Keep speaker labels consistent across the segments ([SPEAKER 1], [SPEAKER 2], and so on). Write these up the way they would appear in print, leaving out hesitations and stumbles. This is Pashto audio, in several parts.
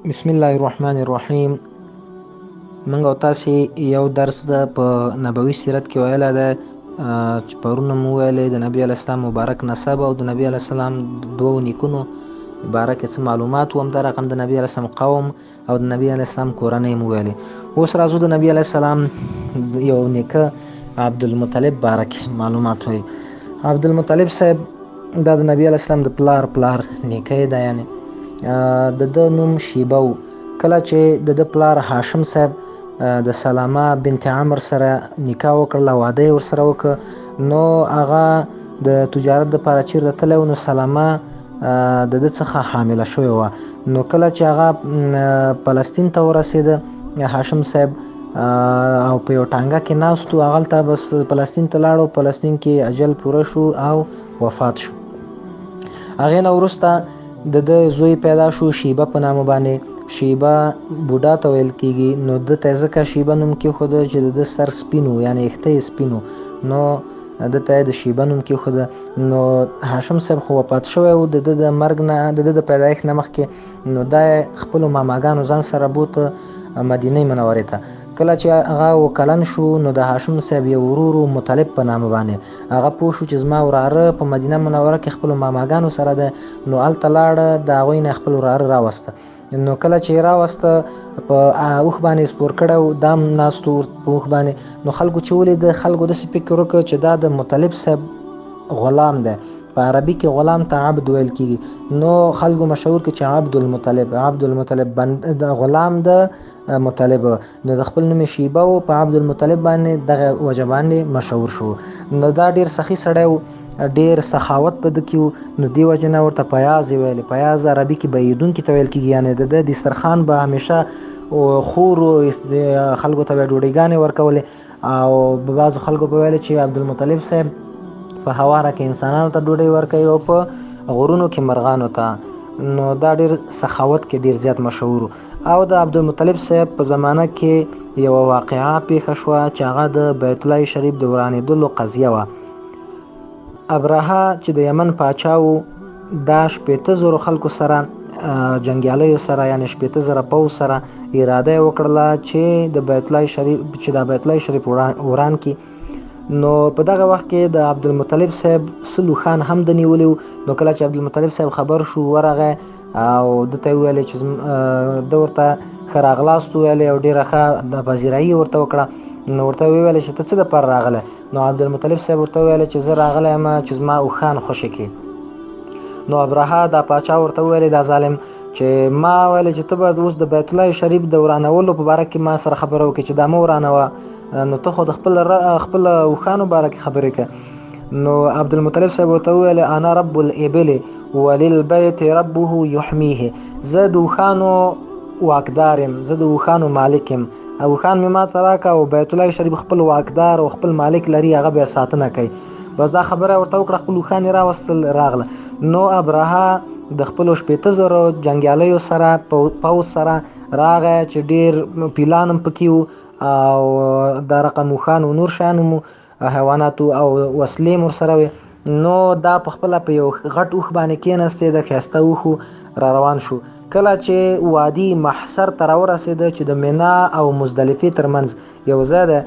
[SPEAKER 1] بسم الله الرحمن الرحیم. موږ او تاسې یو درس ده په نبوي سیرت کې ویلی ده چې پرونه مو ویلی د نبي علیه السلام مبارک نسب او د نبي علیه السلام دوو نیکونو باره کې څه معلومات و. همدا رقم د نبي علیه السلام قوم او د نبي علیه السلام کورنۍ مو ویلې. اوس راځو د نبي علیه السلام یو نیکه عبدالمطلب باره کې معلومات وایي. عبدالمطلب صاحب دا د نبي علیه السلام د پلار نیکه ده، یعنی د ده نوم شیبه و. کله چې د ده پلار هاشم صاحب د سلامه بنت عمر سره نکاح وکړله، واده یې ورسره وکړ، نو هغه د تجارت دپاره چېرته تللی و، نو سلامه د ده څخه حامله شوې وه. نو کله چې هغه فلسطین ته ورسېده هاشم صاحب او په یو ټانګه کې ناست و، هغلته بس فلسطین ته لاړو. فلسطین کې اجل پوره شو او وفات شو. هغې نه وروسته د ده زوی پیدا شو شیبه په نامه باندې. شیبه بوډا ته ویل کېږي، نو ده ته ځکه شیبه نوم کېښوده چې د ده سر سپین و، یعنې ویښته یې سپین و، نو ده ته یې د شیبه نوم کېښوده. نو هاشم صاحب خو وفات شوی و د ده د مرګ نه، د ده د پیدایښت نه مخکې. نو دا یې خپلو ماماګانو ځان سره بوته مدینې منورې ته. کله چې هغه اوکلن شو نو د هاشم صاحب یو ورور مطلب په نامه باندې هغه پوه شو چې زما وراره په مدینه منوره کې خپلو ماماګانو سره ده، نو هلته لاړه، د هغوی نه خپل وراره راوسته. نو کله چې یې راوسته په اوښ باندې یې سپور کړی و، دا هم ناست و په اوښ باندې. نو خلکو چې ولید، خلکو داسې فکر وکړ چې دا د مطلب صاحب غلام دی. په عربي کې غلام ته عبد ویل کېږي، نو خلکو مشهور کړي چې عبدالمطلب د غلام د مطلب. نو د خپل نوم شیبه و، په عبدالمطلب باندې دغه وجه باندې مشهور شو. نو دا ډېر سخي سړی و، ډېر سخاوت په ده کې و، نو دې وجې نه ورته پیاز یې ویلې. پیاز عربي کې بهیدونکي ته ویل کېږي، یعنې د ده دسترخوان به همیشه خور و، خلکو ته به یې ډوډۍ ورکولې. او بعضو خلکو به ویلې چې عبدالمطلب صاحب په هواره کې انسانانو ته ډوډۍ ورکوي او په غرونو کې مرغانو ته. نو دا ډېر سخاوت کې ډېر زیات مشهور و. او د عبدالمطلب صاحب په زمانه کې یوه واقعه پیښه شوه چې هغه د بیت الله شریف د ورانېدلو قضیه وه. ابرهه چې د یمن پاچا و، دا 80,000 خلکو سره جنګیالیو سره، یعنی 80,000 پوځ سره اراده یې وکړله چې د بیت الله شریف وران کړي. نو په دغه وخت کې د عبدالمطلب صاحب سلو خان هم د نیولی و. نو کله چې عبدالمطلب صاحب خبر شو، ورغی او ده ته یې وویلې چې ده ورته ښه راغلاست وویلې او ډېره ښه د پذیرایي ورته وکړه. نو ورته وویلې چې ته څه دپاره راغلی؟ نو عبدالمطلب صاحب ورته وویلې چې زه راغلی یم چې زما اوښان خوشې کړي. نو ابرهه دا پاچا ورته وویلې، دا ظالم، چې ما ویلې چې ته به اوس د بیت الله شریف د ورانولو په باره کې ما سره خبره وکړې چې دا مه ورانوه، نو ته خو د خپل اوښانو باره کې خبرې کوې. نو عبدالمطلب صاحب ورته وویل انا رب الابل وللبیت ربه یحمیه، زه د اوښانو واکدار یم، زه د اوښانو مالک یم. اوښان مې ما ته راکړه او بیت الله شریف خپل واکدار او خپل مالک لري، هغه به یې ساتنه کوي. بس دا خبره ورته وکړه، خپل اوښان یې راوستل، راغله. نو ابرهه د خپلو 80,000 جنګیالیو سره پوځ سره راغی چې ډېر پیلان هم پکې وو او دا رقم اوښان او نور شیان هم حیوانات او وسلې هم ورسره وې. نو دا په خپله په یو غټ اوښ باندې کېناستې، د ښایسته اوښ را روان شو. کله چې وادي محصر ته راورسېده چې د منا او مزدلفې ترمنځ یو ځای ده،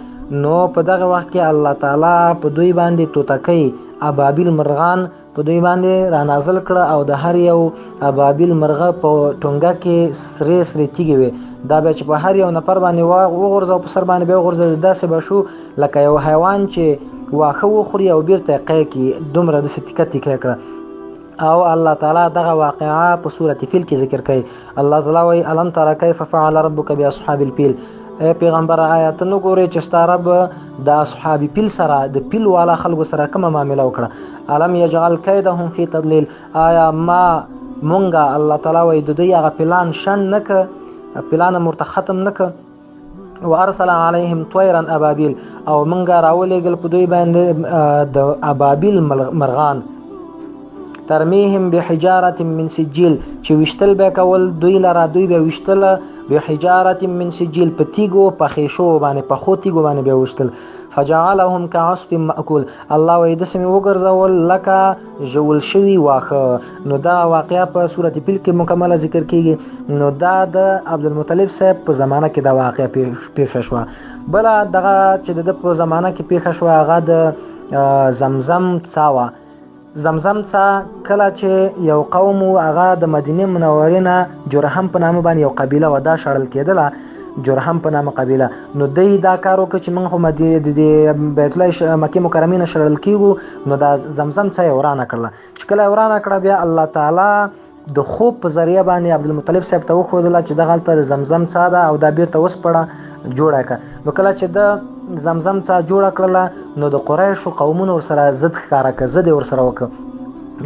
[SPEAKER 1] نو په دغه وخت کې الله تعالی په دوی باندې توتکۍ ابابیل مرغان په دوی باندې را نازل کړه او د هر یو ابابیل مرغه په ټونګه کې سرې سرې تیږې وې. دا بیا چې په هر یو نفر باندې وغورځه او په سر باندې بیا وغورځه، داسې به شو لکه یو حیوان چې واښه وخوري او بیرته یې قی کړي، دومره داسې تیکه تیکه کړه. او الله تعالی دغه واقعه په سورة فیل کې ذکر کوي. الله تعالی وایي الم تر کیف فعل ربک باصحاب الفیل، ای پیغمبره آیا ته نه ګورې چې ستا رب د اصحاب فیل سره، د فیل والا خلکو سره کومه معامله وکړه؟ الم یجعل کیدهم فی تضلیل، آیا مونږه الله تعالی وایي د دوی هغه پلان شنډ نه که، پلان هم ورته ختم نه که؟ وارسل علیهم طیرا ابابیل، او مونږه راولېږل په دوی باندې د ابابیل مرغان، ترمیهم بحجارة من سجیل، چې ویشتل به کول دوی لره، دوی به ویشتل بحجارة من سجیل، په تیږو په خیشو باندې، په خو تیږو باندې به ویشتل. فجعلهم كعصف مأكول. الله وایي داسې مې وګرځول لکه ژول شوي واښه. نو دا واقعه په سورة فیل کې مکمله ذکر کیږي. نو دا د عبدالمطلب صاحب په زمانه کې دا واقعه پیښه شوه. بله دغه چې د په زمانه کې پیښه شوه هغه د زمزم څا وه. زمزم څا کله چې یو قوم هغه د مدینه منورې نه جرهم په نامه باندې یو قبیله و دا شړل کېدله، جرهم په نامه قبیله. نو دوی دا کار وکړ چې موږ خو د بیت الله مکې مکرمې نه شړل کېږو. نو دا زمزم څا یې ورانه کړله. چې کله یې ورانه کړه بیا الله تعالی د خوب په ذریعه باندې عبدالمطلب صاحب ته وښودله چې دغه هلته د زمزم څا ده او دا بیرته وسپړه جوړه کړه. نو کله چې د زمزم څا جوړه کړله نو د قریشو قومونو ورسره ضد ښکاره کړه، ضد یې ورسره وکړه.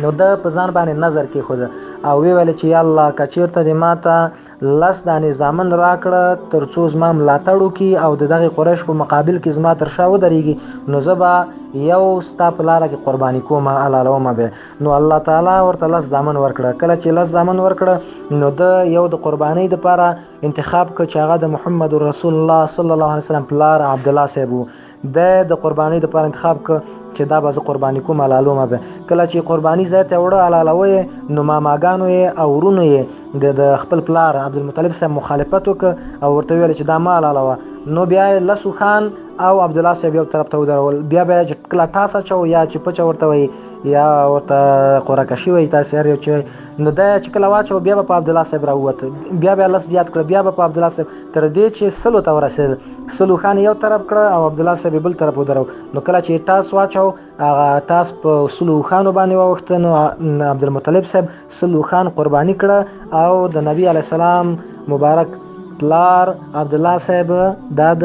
[SPEAKER 1] نو د په ځان باندې نظر کېښوده او ویې ویل چې یا الله که چېرته دې ماته 10 دانې زامن راکړه تر څو زما ملاتړ وکړي او د دغې قریش په مقابل کې زما تر شا ودرېږي نو زه به یو ستا په لاره کې قرباني کوم، حلالومه به. نو الله تعالی ورته 10 زامن ورکړه. کله چې 10 زامن ورکړه نو د یو د قربانۍ دپاره انتخاب کړ چې هغه د محمد رسول الله صلی الله علیه وسلم پلار عبدالله صاحب و. د قربانۍ دپاره انتخاب کړ چې دا به زه قرباني کوم، حلالومه به. کله چې قرباني ځای ته وړه حلالوه نو ماماګانو یې او ورونو یې د خپل پلار عبدالمطلب صاحب مخالفت وکړ او ورته ویل چې دا ما حلالوه. نو بیا یې لسو خان او عبدالله صاحب یو طرف ته ودرول. بیا به یې کله ټاس اچو یا چې پچه ورته وایي یا ورته قوره کشي وایي، تاسې هر یو چې وایي. نو دا چې کله واچو بیا به په عبدالله صاحب راووت، بیا لس زیات کړه، بیا به په عبدالله صاحب تر دې چې 100 ته ورسېدل. 100 خان یو طرف کړه او عبدالله صاحب بل طرف ودرو. نو کله چې ټاس واچو هغه ټاس په 100 خانو باندې واوښته نو عبدالمطلب صاحب 100 خان قرباني کړه او د نبی علیه السلام مبارک پلار عبدالله صاحب دا د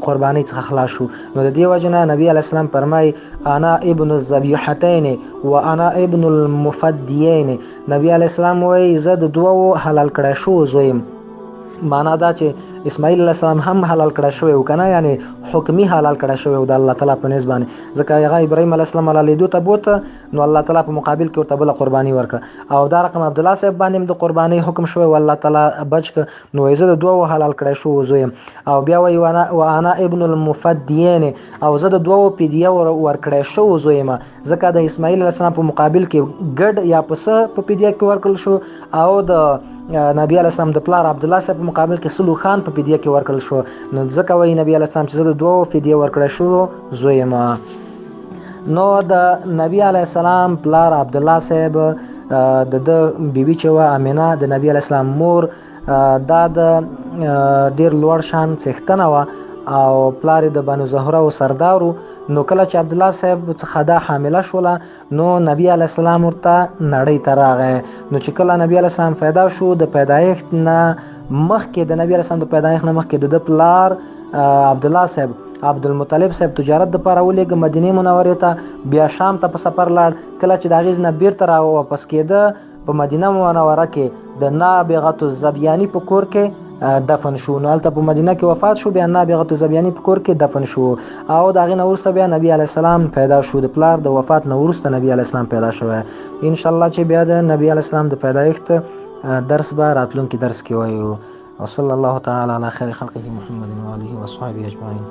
[SPEAKER 1] قربانۍ څخه خلاص شو. نو د دې وجه نه نبی علیه السلام فرمایي انا ابن الذبیحتین و انا ابن المفدیین. نبی علیه السلام وایي زه د دوو حلال کړی شو زویم. معنا دا چې اسماعیل علیه السلام هم حلال کړی شوی و که نه، یعنی حکمي حلال کړی شوی و د الله تعالی په نسبت باندې، ځکه هغه ابراهیم علیه السلام حلالېدو ته بوته نو الله تعالی په مقابل کې ورته بله قرباني ورکړه. او دا رقم عبدالله صاحب باندې هم د قربانۍ حکم شوی و، الله تعالی بچ کړه. نو وایي زه د دوو حلال کړی شو زویم. او بیا وایي وانا ابن المفدیین او زه د دوو فدیه ورکړی شو زویم، ځکه د اسماعیل علیه السلام په مقابل کې ګډ یا پسه په فدیه کې ورکړل شو او د نبی علیه السلام د پلار عبدالله صاحب په مقابل کې 100 خان په فدیه کې ورکړل شو. نو ځکه وایي نبی علیه السلام چې زه د دوو فدیه ورکړی شو زویم. نو د نبی علیه السلام پلار عبدالله صاحب د بیبي چې وه امینه د نبی علیه السلام مور، دا د ډېر لوړ شان څښتنه وه او پلار د بنو زهره و سردارو. نو کله چې عبدالله صاحب څخه دا حامله شوله نو نبی علیه السلام ورته نړۍ ته راغی. نو چې کله نبی علیه السلام پیدا شو د پیدایښت نه مخکې د نبی علیه السلام د پیدایښت نه مخکې د پلار عبدالله صاحب عبدالمطلب صاحب تجارت دپاره ولېږه مدینې منورې ته، بیا شام ته په سفر لاړ. کله چې د هغې نه بیرته را واپس کېده په مدینه منوره کې د نابغة الزبیاني په کور کې دفن شو. نو هلته په مدینه کې وفات شو، بیا نابغة الزبیاني په کور کې دفن شو او د هغې نه وروسته بیا نبی علیه السلام پیدا شو. د پلار د وفات نه وروسته نبی علیه السلام پیدا شوی. انشاءالله چې بیا د نبی علیه السلام د پیدایښت درس به راتلونکي درس کې وایو. وصلی الله تعالی علی خیر خلقه محمد و آله و اصحابه اجمعین.